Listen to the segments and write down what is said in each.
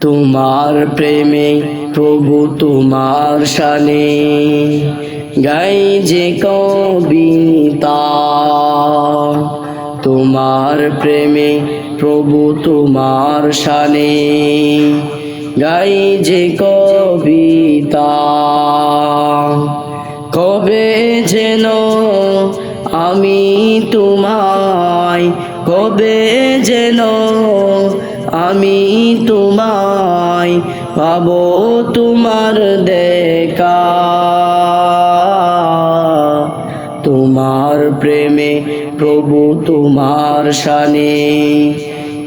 তোমার প্রেমে প্রভু তোমার শানে গাই যে কবিতা। তোমার প্রেমে প্রভু তোমার শানে গাই যে কবিতা। কবে যেন আমি তোমায়, কবে যেন আমি তোমায় পাবো তোমার দেখা। তোমার প্রেমে প্রভু তোমার শানে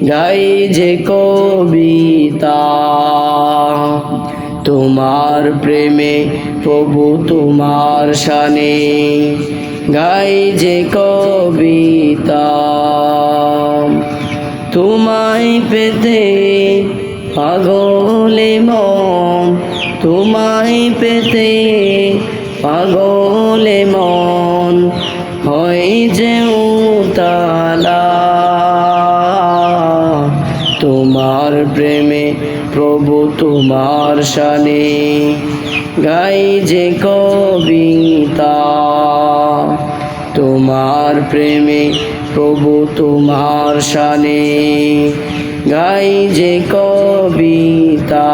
গাই যে কবিতা। তোমার প্রেমে প্রভু তোমার শানে গাই যে কবিতা। তোমায় পেতে পাগলে মন, তোমায় পেতে পাগলে মন হয় যে উতালা। তোমার প্রেমে প্রভু তোমার শানে গাই যে কবিতা। তোমার প্রেমে প্রভু তোমার শানে গাই যে কবিতা।